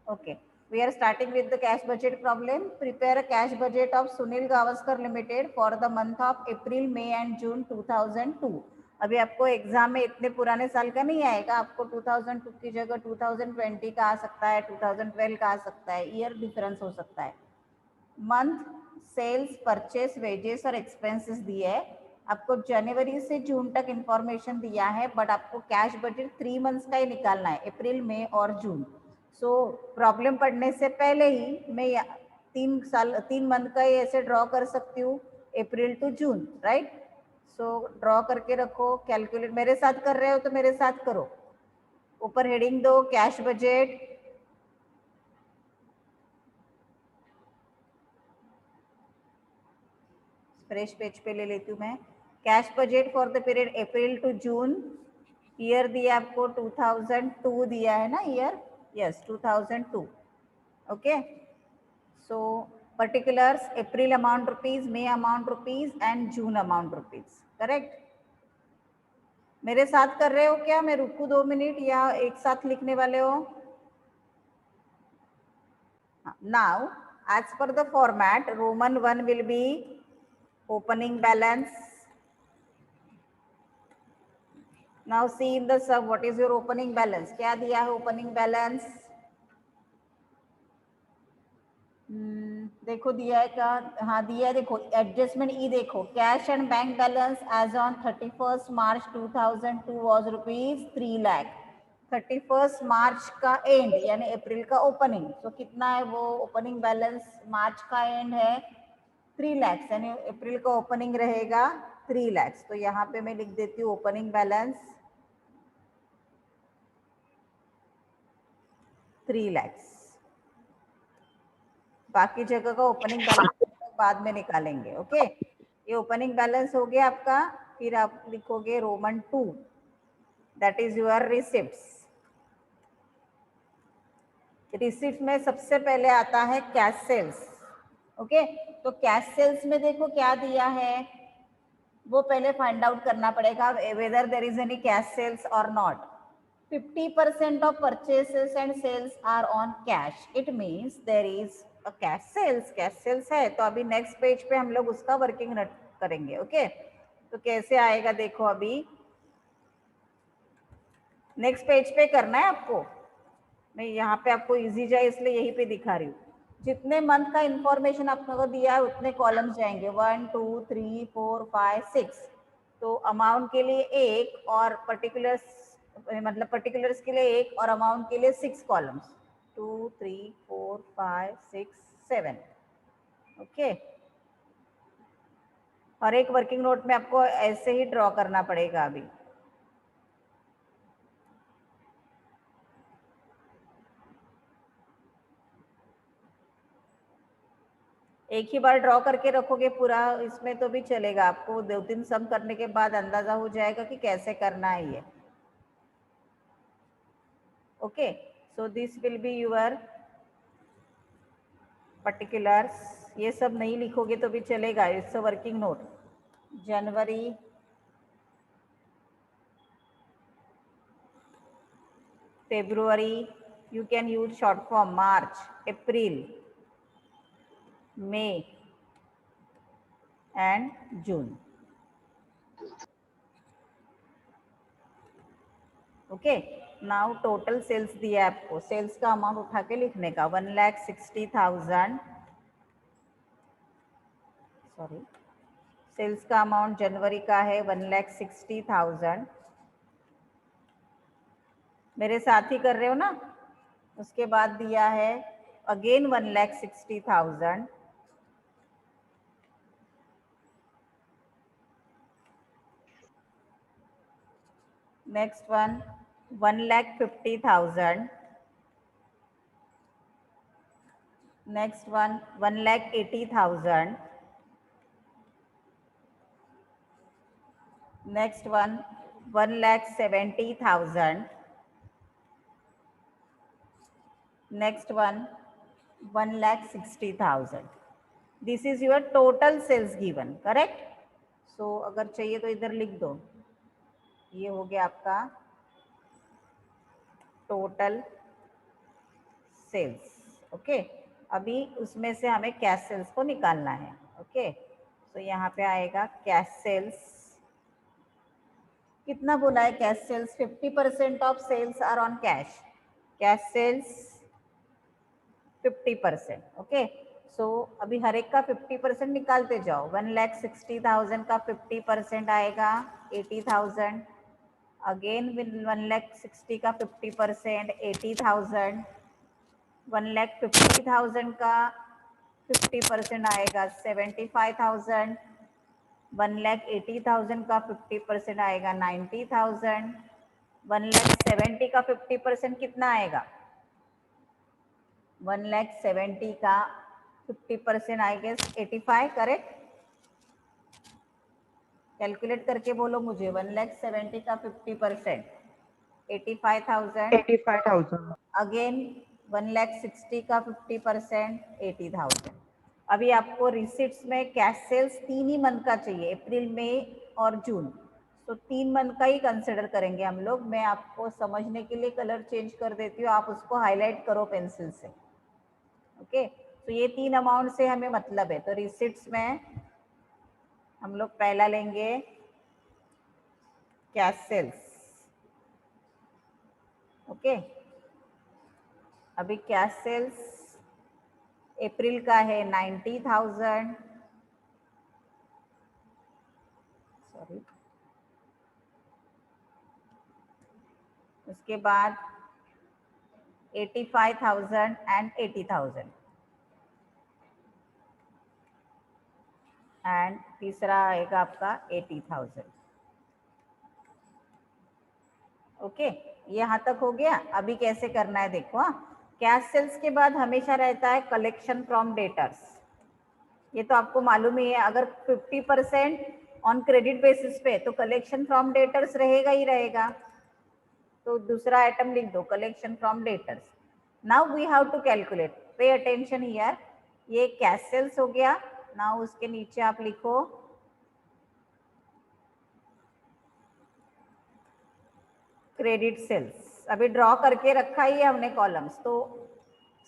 Okay. We are starting with the cash budget problem. Prepare a cash budget of Sunil Gavaskar Limited for the month of April, May and June 2002. अभी आपको exam में इतने पुराने साल का नहीं आएगा, आपको 2002 की जगह 2020 का आ सकता है, 2012 का आ सकता है, ईयर डिफरेंस हो सकता है. मंथ, सेल्स, परचेस, वेजेस और एक्सपेंसेस दिए है. आपको जनवरी से जून तक इंफॉर्मेशन दिया है, बट आपको कैश बजट 3 मंथ्स का ही निकालना है, अप्रैल, मई और जून. सो प्रॉब्लम पढ़ने से पहले ही मैं 3 मंथ का ही ऐसे ड्रॉ कर सकती हूँ, April to June, right. So draw करके रखो, कैलकुलेट. मेरे साथ कर रहे हो तो मेरे साथ करो. ऊपर हेडिंग दो कैश बजट. फ्रेश पेज पे ले लेती हूँ मैं. Cash budget for the period April to June. Year दिया आपको 2002 दिया है ना, year. Yes, 2002. Okay. So particulars, April amount rupees, May amount rupees and June amount rupees. Correct. मेरे साथ कर रहे हो क्या? मैं रुकू 2 मिनट या एक साथ लिखने वाले हो? Now as per the format, Roman 1 will be opening balance. Now see in the sub, what is your opening balance? क्या दिया है opening balance? देखो दिया है क्या? हाँ दिया है. देखो एडजस्टमेंट ई देखो, cash and bank balance as on 31 March 2002 was ₹3 lakh. 31 March का एंड यानी अप्रैल का ओपनिंग. तो कितना है वो ओपनिंग बैलेंस? मार्च का एंड है 3 लाख, यानी अप्रैल का ओपनिंग रहेगा 3 लाख. तो यहाँ पे मैं लिख देती हूँ ओपनिंग बैलेंस 3 लाख. बाकी जगह का ओपनिंग बैलेंस बाद में निकालेंगे. ओके. ये ओपनिंग बैलेंस हो गया आपका. फिर आप लिखोगे Roman 2, that is your receipts. Receipt में सबसे पहले आता है कैश सेल्स. ओके. तो कैश सेल्स में देखो क्या दिया है, वो पहले फाइंड आउट करना पड़ेगा, whether there is any cash sales और not. 50% of purchases and sales are on cash. It means there is a cash sales. Cash sales है तो अभी नेक्स्ट पेज पे हम लोग उसका वर्किंग करेंगे. ओके. तो कैसे आएगा देखो, अभी नेक्स्ट पेज पे करना है आपको. मैं यहाँ पे आपको इजी जाए इसलिए यहीं पे दिखा रही हूँ. जितने मंथ का इंफॉर्मेशन आपको दिया है उतने कॉलम्स जाएंगे, 1 2 3 4 5 6. तो अमाउंट के लिए एक और पर्टिकुलर्स, मतलब पर्टिकुलर्स के लिए एक और अमाउंट के लिए 6 कॉलम्स. 2 3 4 5 6 7. ओके. और एक वर्किंग नोट में आपको ऐसे ही ड्रॉ करना पड़ेगा. अभी एक ही बार ड्रॉ करके रखोगे पूरा, इसमें तो भी चलेगा. आपको 2-3 सम करने के बाद अंदाजा हो जाएगा कि कैसे करना है ये. Okay. So this will be your particulars. ये सब नहीं लिखोगे तो भी चलेगा, it's a working note. January, February, you can use short form, March, April, May and June. Okay. Now total sales दिया है आपको, सेल्स का अमाउंट उठा के लिखने का 1,60,000. सॉरी, सेल्स का अमाउंट जनवरी का है 1,60,000. मेरे साथ ही कर रहे हो ना. उसके बाद दिया है again 1,60,000. Next one 1,50,000. Next one 1,80,000. Next one 1,70,000. Next one 1,60,000. This is your total sales given, correct? So अगर चाहिए तो इधर लिख दो. ये हो गया आपका टोटल सेल्स। ओके, अभी उसमें से हमें कैश सेल्स को निकालना है। ओके, तो यहाँ पे आएगा कैश सेल्स। कितना बोला है cash sales? 50% of sales are on cash. Cash sales 50%। Okay, so अभी हर एक का 50% निकालते जाओ। 1,60,000 का 50% आएगा 80,000। अगेन 1,60,000 का 50% 80,000। 1,50,000 का 50% आएगा 75,000। 1,80,000 का 50% आएगा 90,000। 1,70,000 का 50% कितना आएगा? 1,70,000 का 50% आई गेस 85, करेक्ट? कैलकुलेट करके बोलो मुझे। 1,70,000 का 50% 85,000। 85,000। अगेन 1,60,000 का 50% 80,000। अभी आपको रिसिप्ट्स में कैश सेल्स 3 ही मंथ का चाहिए, अप्रैल, मई और जून। तो 3 मंथ का ही कंसिडर करेंगे हम लोग। मैं आपको समझने के लिए कलर चेंज कर देती हूँ, आप उसको हाईलाइट करो पेंसिल से। ओके, तो ये 3 अमाउंट से हमें मतलब है। तो रिसिप्ट्स में हम लोग पहला लेंगे कैश सेल्स। ओके, अभी कैश सेल्स अप्रैल का है 90,000। सॉरी, उसके बाद 85,000 एंड 80,000 एंड तीसरा आएगा आपका 80,000। ओके, यहाँ तक हो गया। अभी कैसे करना है देखो। कैश सेल्स के बाद हमेशा रहता है कलेक्शन फ्रॉम डेटर्स। ये तो आपको मालूम ही है। अगर 50% ऑन क्रेडिट बेसिस पे तो कलेक्शन फ्रॉम डेटर्स रहेगा ही रहेगा। तो दूसरा आइटम लिख दो, collection from debtors. Now we have to calculate, pay attention here. ये कैश सेल्स हो गया। नाउ उसके नीचे आप लिखो क्रेडिट सेल्स। अभी ड्रॉ करके रखा ही है हमने कॉलम्स, तो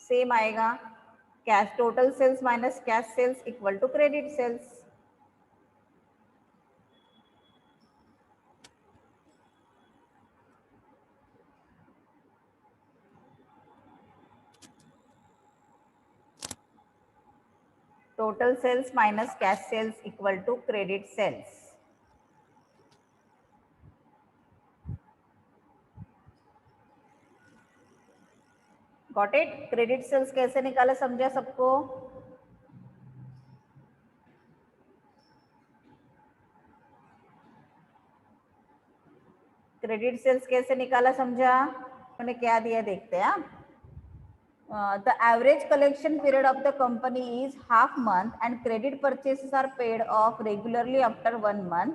सेम आएगा। Cash total sales minus cash sales equal to credit sales. Total sales minus cash sales equal to credit sales. Got it? Credit sales कैसे निकाला समझा सबको? क्रेडिट सेल्स कैसे निकाला समझा? उन्होंने क्या दिया देखते हैं। The average collection period of the company is half month and credit purchases are paid off regularly after 1 month.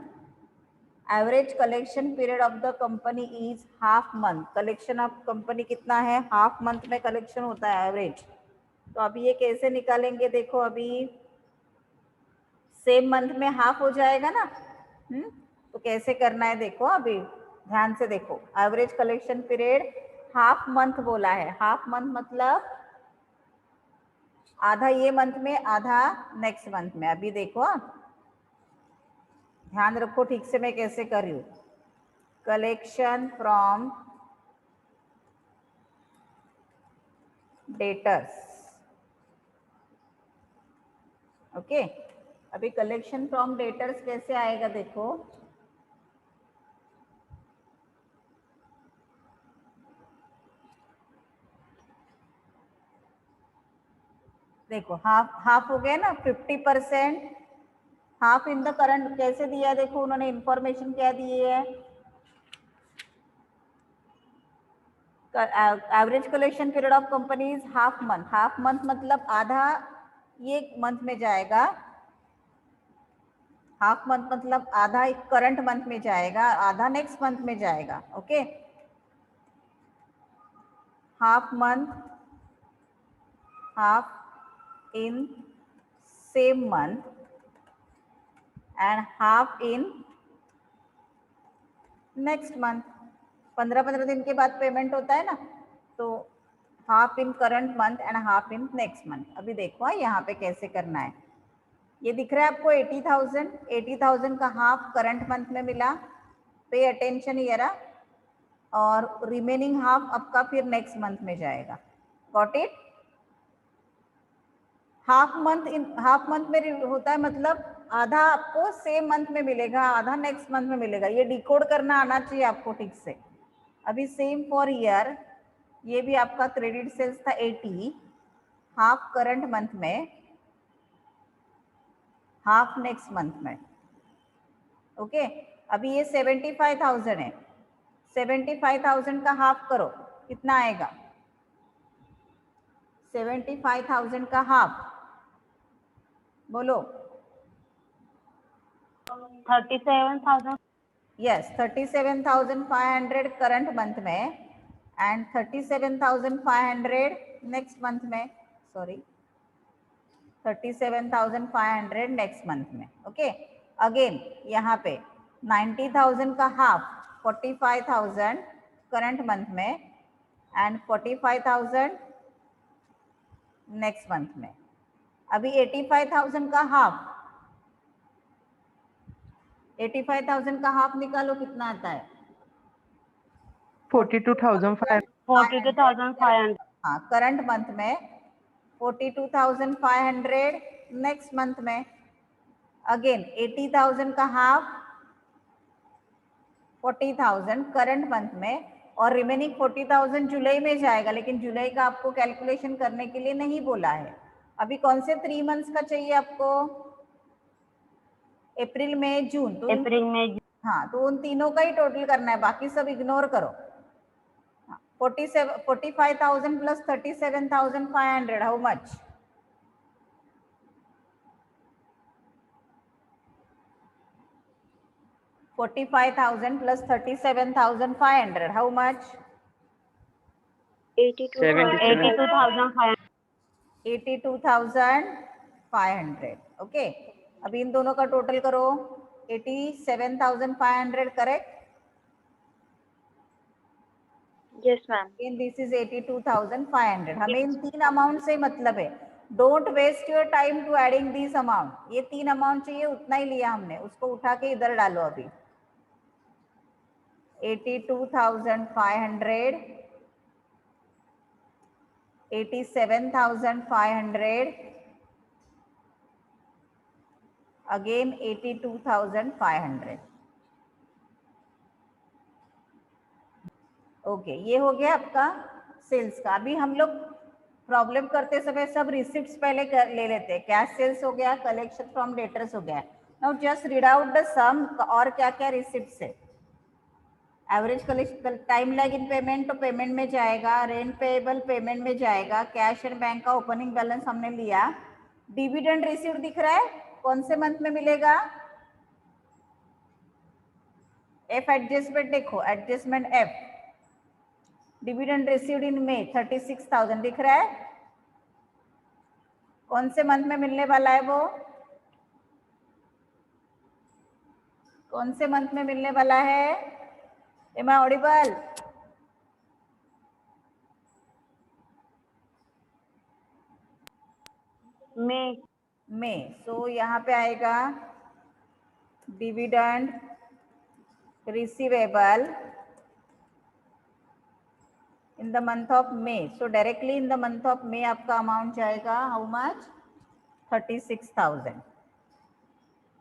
Average collection period of the company is half month. Collection of company कितना है? Half month में collection होता है average. तो अभी ये कैसे निकालेंगे देखो। अभी सेम मंथ में हाफ हो जाएगा ना। तो कैसे करना है देखो। अभी ध्यान से देखो। Average collection period half month बोला है। हाफ मंथ मतलब आधा ये मंथ में, आधा नेक्स्ट मंथ में। अभी देखो, ध्यान रखो ठीक से मैं कैसे कर रही हूँ। Collection from debtors. ओके, अभी कलेक्शन फ्रॉम डेटर्स कैसे आएगा देखो। देखो हाफ हाफ हो गया ना। 50% हाफ इन द करंट कैसे दिया है देखो। उन्होंने इंफॉर्मेशन क्या दी है? Average collection period of company is half month. Half month मतलब आधा ये मंथ में जाएगा। हाफ मंथ मतलब आधा करंट मंथ में जाएगा, आधा नेक्स्ट मंथ में जाएगा। Okay, half month, half in same month and half in next month. 15-15 दिन के बाद पेमेंट होता है ना। तो half in current month and half in next month. अभी देखो यहाँ पे कैसे करना है। ये दिख रहा है आपको 80,000, 80,000 का हाफ करंट मंथ में मिला, पे अटेंशन हियर, और रिमेनिंग हाफ आपका फिर नेक्स्ट मंथ में जाएगा। Got it? हाफ मंथ में होता है, मतलब आधा आपको सेम मंथ में मिलेगा, आधा नेक्स्ट मंथ में मिलेगा। ये डिकोड करना आना चाहिए आपको ठीक से। अभी सेम फॉर ईयर, ये भी आपका क्रेडिट सेल्स था 80, हाफ करंट मंथ में, हाफ नेक्स्ट मंथ में। ओके, अभी ये 75,000 है, 75,000 का हाफ करो, कितना आएगा? 75,000 का हाफ बोलो। 37,000। यस, 37,500 करंट मंथ में एंड 37,500 नेक्स्ट मंथ में। सॉरी, 37,500 नेक्स्ट मंथ में। ओके, अगेन यहाँ पे 90,000 का हाफ, 45,000 करंट मंथ में एंड 45,000 नेक्स्ट मंथ में। अभी 85,000 का हाफ, 85,000 का हाफ निकालो, कितना आता है? 42,500। हाँ, करंट मंथ में 42,500 नेक्स्ट मंथ में। अगेन 80,000 का हाफ, 40,000 करंट मंथ में, और रिमेनिंग 40,000 जुलाई में जाएगा, लेकिन जुलाई का आपको कैलकुलेशन करने के लिए नहीं बोला है। अभी कौन से 3 मंथ्स का चाहिए आपको? अप्रैल, मई, जून। तो अप्रैल में, हाँ, तो उन तीनों का ही टोटल करना है, बाकी सब इग्नोर करो। 45,000 plus 37,500, how much? 45,000 plus 37,500, how much? 82,500। 82,500। Okay, अभी इन दोनों का टोटल करो, 87,500, correct? Yes ma'am. This is 82,500। हमें इन तीन अमाउंट से मतलब है। Don't waste your time to adding this amount. ये 3 अमाउंट चाहिए, उतना ही लिया हमने, उसको उठा के इधर डालो। अभी 82,500, 87,500, अगेन 82,500। ओके, ये हो गया आपका सेल्स का। अभी हम लोग प्रॉब्लम करते समय सब रिसिप्ट्स पहले ले लेते हैं। कैश सेल्स हो गया, कलेक्शन फ्रॉम डेटर्स हो गया। Now just read out the sum, और क्या क्या रिसिप्ट्स है। Average collection, time lag in payment तो पेमेंट में जाएगा, रेंट पेएबल पेमेंट में जाएगा, कैश एंड बैंक का ओपनिंग बैलेंस हमने लिया। डिविडेंड रिसीव्ड दिख रहा है, कौन से मंथ में मिलेगा? एफ एडजस्टमेंट देखो, adjustment F, dividend received in May 36,000 दिख रहा है, कौन से मंथ में मिलने वाला है वो? कौन से मंथ में मिलने वाला है? Am I audible? में। सो यहाँ पे आएगा dividend receivable in the month of May. So directly in the month of May आपका अमाउंट जाएगा, हाउ मच? 36,000।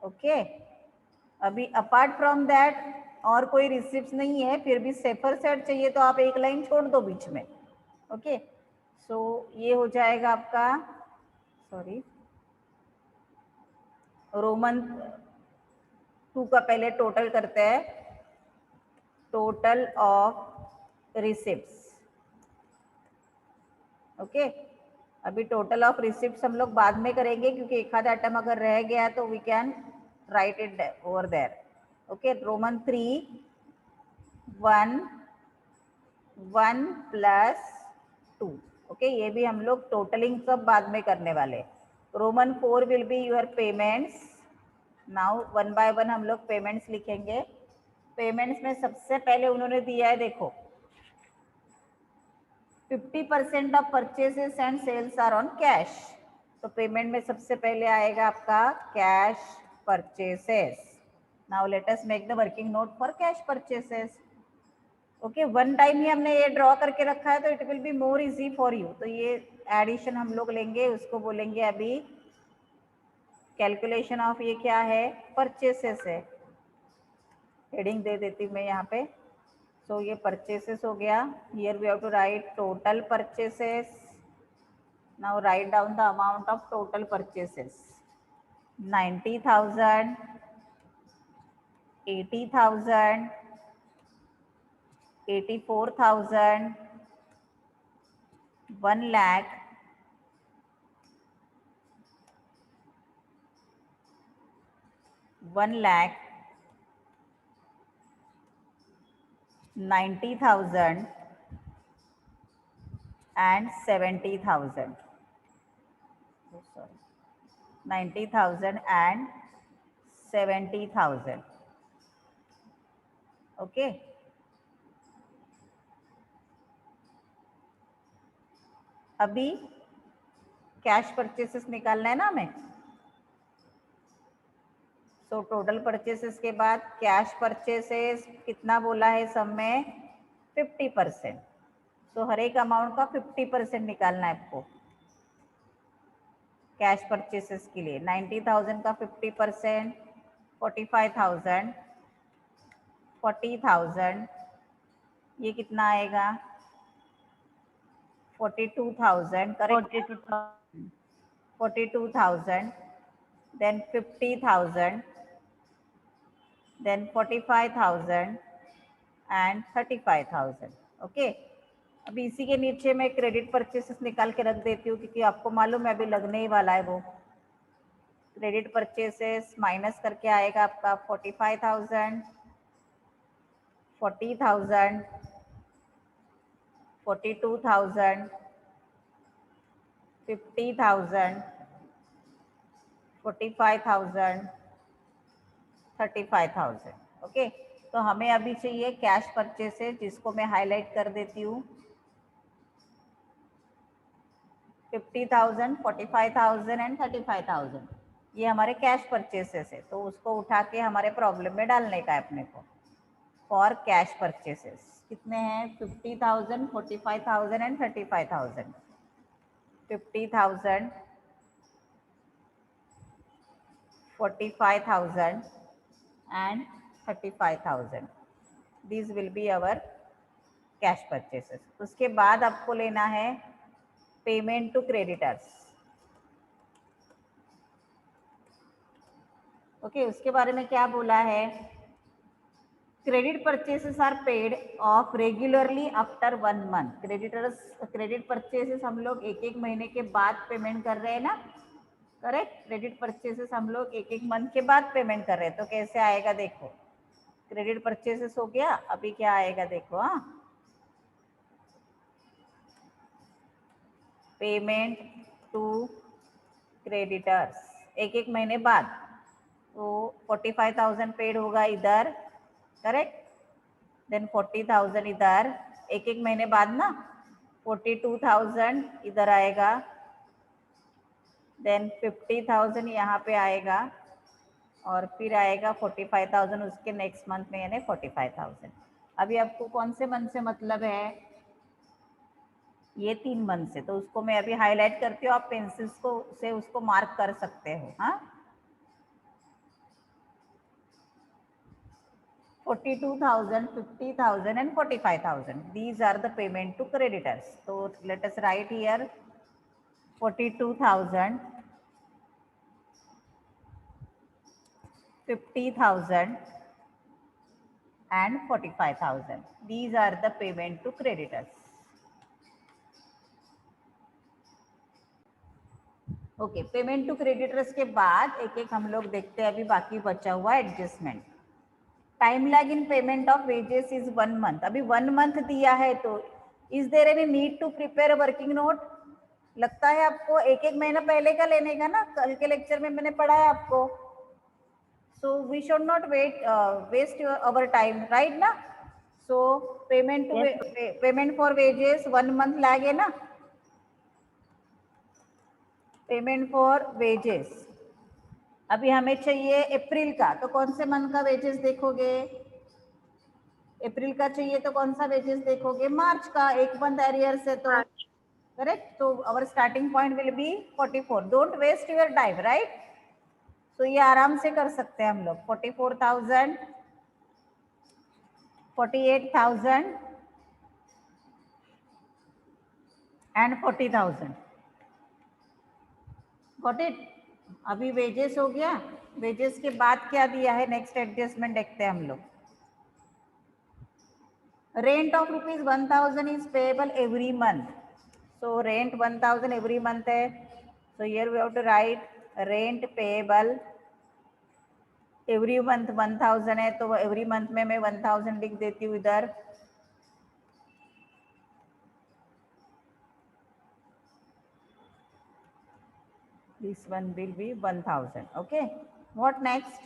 ओके, अभी अपार्ट फ्रॉम दैट और कोई रिसिप्ट नहीं है, फिर भी सेफर साइड चाहिए तो आप एक लाइन छोड़ दो बीच में। ओके, सो ये हो जाएगा आपका, सॉरी, रोमन 2 का पहले टोटल करते हैं। Total of receipts. ओके, अभी टोटल ऑफ रिसिप्ट्स हम लोग बाद में करेंगे, क्योंकि एक आधा आइटम अगर रह गया तो we can write it over there. Okay, Roman 3, 1 + 2। Okay, ये भी हम लोग टोटलिंग सब बाद में करने वाले। Roman 4 will be your payments. Now 1 by 1 हम लोग पेमेंट्स लिखेंगे। पेमेंट्स में सबसे पहले उन्होंने दिया है, देखो, 50% off purchases and sales are on cash. तो पेमेंट में सबसे पहले आएगा आपका cash purchases. Now let us make the working note for cash purchases. Okay, one time ही हमने ये ड्रॉ करके रखा है तो it will be more easy for you. तो ये एडिशन हम लोग लेंगे, उसको बोलेंगे अभी कैलकुलेशन ऑफ, ये क्या है, परचेसेस है। हेडिंग दे देती हूँ मैं यहाँ पे। सो ये परचेसेस हो गया। Here we have to write total purchases. Now write down the amount of total purchases. 90,000, 80,000, 84,000, 1 lakh, 1 lakh, 90,000 and 70,000. Oh, sorry, 90,000 and 70,000. Okay. अभी कैश परचेसेस निकालना है ना हमें। सो टोटल परचेसेस के बाद कैश परचेसेस कितना बोला है सब में, 50%। सो हर एक अमाउंट का 50% निकालना है आपको कैश परचेसेस के लिए। 90,000 का 50%, 45,000, 40,000, ये कितना आएगा, 42,000, correct, 42,000, then 50,000, then 45,000 and 35,000। Okay, अभी इसी के नीचे मैं क्रेडिट परचेसेस निकाल के रख देती हूँ क्योंकि आपको मालूम है अभी लगने ही वाला है वो। क्रेडिट परचेसेस माइनस करके आएगा आपका 45,000, 40,000, 42,000, 50,000, 45,000, 35,000। ओके, तो हमें अभी चाहिए कैश परचेसेस, जिसको मैं हाईलाइट कर देती हूँ। 50,000, 45,000 एंड 35,000, ये हमारे कैश परचेसेस है। तो उसको उठा के हमारे प्रॉब्लम में डालने का है अपने को। फॉर कैश परचेसेस कितने हैं, 50,000, 45,000 and 35,000। 50,000, 45,000 and 35,000, these will be our cash purchases। उसके बाद आपको लेना है पेमेंट टू क्रेडिटर्स। ओके, उसके बारे में क्या बोला है, credit purchases are paid off regularly after 1 month. Credit purchases हम लोग एक एक महीने के बाद पेमेंट कर रहे हैं ना, करेक्ट। क्रेडिट परचेसेस हम लोग एक एक मंथ के बाद पेमेंट कर रहे हैं। तो कैसे आएगा देखो, क्रेडिट परचेसेस हो गया, अभी क्या आएगा देखो, हाँ, पेमेंट टू क्रेडिटर्स एक एक महीने बाद। तो 45,000 पेड होगा इधर, करेक्ट, देन 40,000 इधर एक एक महीने बाद ना, 42,000 इधर आएगा, देन 50,000 यहाँ पे आएगा, और फिर आएगा 45,000 उसके नेक्स्ट मंथ में, यानी 45,000। अभी आपको कौन से मंथ से मतलब है, ये 3 मंथ से। तो उसको मैं अभी हाईलाइट करती हूँ, आप पेंसिल्स को से उसको मार्क कर सकते हो। हाँ, 42,000, 50,000 and 45,000, these are the payment to creditors। so let us write here 42,000, 50,000 and 45,000, these are the payment to creditors। Okay, payment to creditors के बाद एक एक हम लोग देखते हैं अभी बाकी बचा हुआ adjustment. Time lag in payment of wages is 1 month. अभी 1 मंथ दिया है, तो is there any need to prepare working note? लगता है आपको एक एक महीना पहले का लेने का ना, कल के लेक्चर में मैंने पढ़ा है आपको। So we should not waste our time, right ना। So payment to Yes. Payment for wages 1 month lag है ना, पेमेंट फॉर वेजेस अभी हमें चाहिए अप्रैल का, तो कौन से मंथ का वेजेस देखोगे? अप्रैल का चाहिए तो कौन सा वेजेस देखोगे? मार्च का, एक मंथ एरियर से, तो March. करेक्ट। तो our starting point will be 44। Don't waste your time, right. So ये आराम से कर सकते हैं हम लोग। 44,000, 48,000 एंड 40,000। Got it. अभी वेजेस हो गया। वेजेस के बाद क्या दिया है, नेक्स्ट एडजस्टमेंट देखते हैं हम लोग। Rent of ₹1,000 is payable every month. So rent 1,000 every month है। So here we have to write rent payable every month 1,000 है, तो एवरी मंथ में मैं 1,000 लिख देती हूँ इधर। This one will be 1,000. Okay. What next?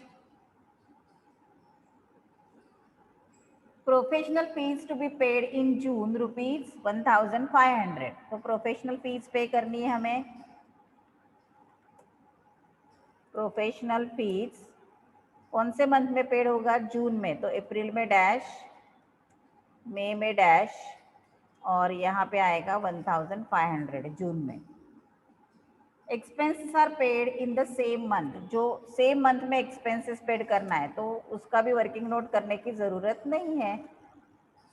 Professional fees to be paid in June ₹1,500. तो प्रोफेशनल फीस पे करनी है हमें। प्रोफेशनल फीस कौन से मंथ में पेड होगा? जून में। तो अप्रैल में डैश, मई में डैश, और यहाँ पे आएगा 1,500 जून में। Expenses are paid in the same month. जो सेम मंथ में एक्सपेंसेस पेड करना है तो उसका भी वर्किंग नोट करने की ज़रूरत नहीं है।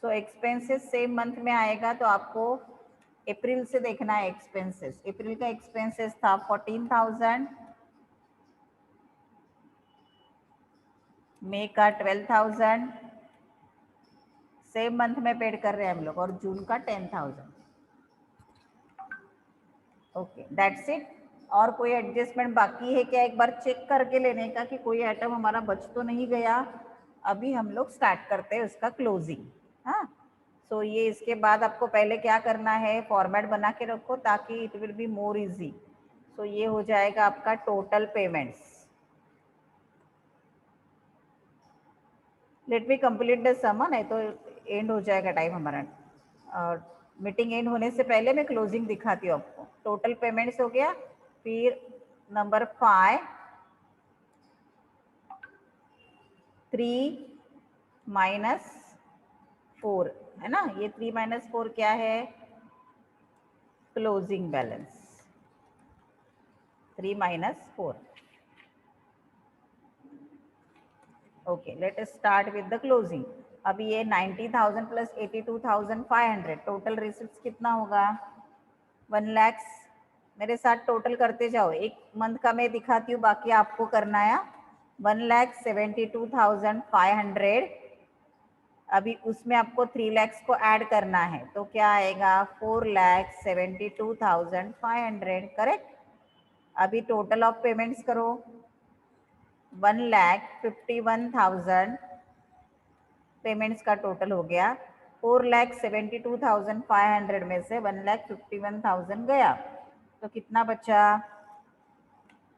सो एक्सपेंसेस सेम मंथ में आएगा, तो आपको अप्रैल से देखना है एक्सपेंसेस। अप्रैल का एक्सपेंसेस था 14,000, मई का 12,000, सेम मंथ में पेड कर रहे हैं हम लोग, और जून का 10,000। Okay, that's it. और कोई एडजस्टमेंट बाकी है क्या? एक बार चेक करके लेने का कि कोई आइटम हमारा बच तो नहीं गया। अभी हम लोग स्टार्ट करते हैं उसका क्लोजिंग। हाँ, सो ये इसके बाद आपको पहले क्या करना है, फॉर्मेट बना के रखो ताकि it will be more easy. So ये हो जाएगा आपका total payments. Let me complete the sum, नहीं तो एंड हो जाएगा टाइम हमारा। और मीटिंग एंड होने से पहले मैं क्लोजिंग दिखाती हूँ आपको। टोटल पेमेंट्स हो गया। फिर नंबर 5, 3 - 4 है ना। ये 3 - 4 क्या है? Closing balance. 3 - 4। Okay, let us start with the closing. अभी ये 90,000 प्लस 82,500 टोटल रिसिप्ट कितना होगा? 1 लाख। मेरे साथ टोटल करते जाओ, एक मंथ का मैं दिखाती हूँ, बाकी आपको करना है। 1,72,500। अभी उसमें आपको 3 लाख को ऐड करना है, तो क्या आएगा? 4,72,500। करेक्ट। अभी टोटल ऑफ पेमेंट्स करो। 1,51,000 पेमेंट्स का टोटल हो गया। 4,72,500 में से 1,51,000 गया, तो कितना बचा?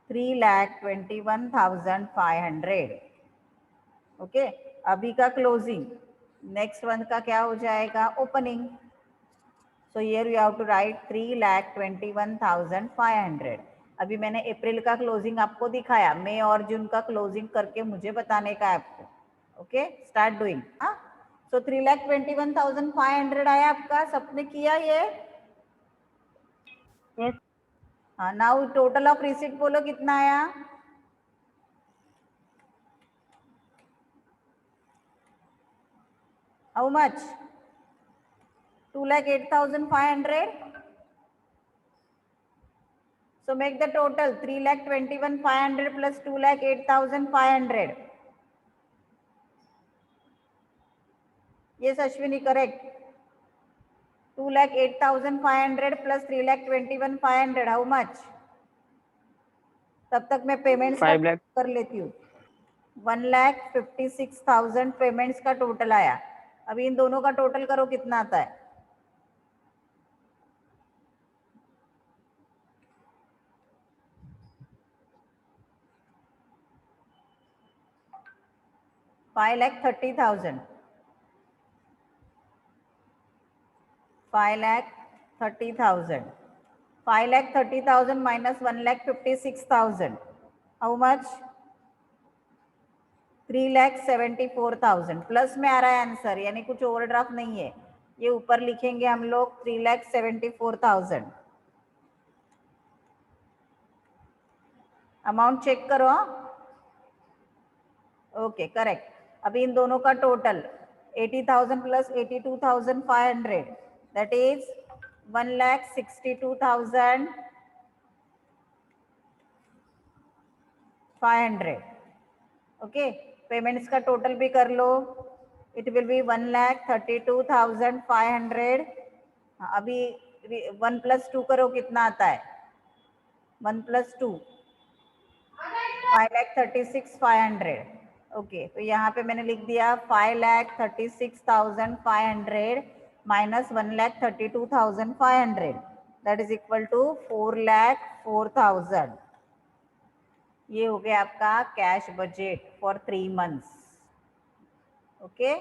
3,21,500। ओके, अभी का क्लोजिंग। नेक्स्ट मंथ का क्या हो जाएगा? Opening. So here you have to write 3,21,500। अभी मैंने अप्रैल का क्लोजिंग आपको दिखाया, मई और जून का क्लोजिंग करके मुझे बताने का है आपको। Okay, start doing. हाँ, सो 3,21,500 आया आपका। सबने किया ये? Yes. हाँ, नाउ टोटल ऑफ रिसीट बोलो कितना आया? How much? 2,08,500. So make the total 3,21,500 plus 2,08,500. Yes, Ashwini, correct. 2,08,500 plus 3,21,500. How much? तब तक मैं पेमेंट्स का 5 लाख कर लेती हूँ। 1,56,000 पेमेंट्स का टोटल आया। अभी इन दोनों का टोटल करो, कितना आता है? $5,30,000। 5,30,000. 5,30,000 minus 1,56,000. How much? 3,74,000. प्लस में आ रहा है आंसर, यानी कुछ ओवरड्राफ्ट नहीं है. ये ऊपर लिखेंगे हम लोग 3,74,000. अमाउंट चेक करो. Okay correct. अभी इन दोनों का total 80,000 plus 82,500 that is 1,62,500. Okay, payments का टोटल भी कर लो. It will B 1,32,500. अभी 1 + 2 करो, कितना आता है? 1 + 2 5,36,500. ओके, तो यहाँ पे मैंने लिख दिया 5,36,500 minus 1,32,500 that is equal to 4,04,000. ये हो गया आपका cash budget for 3 months. Okay.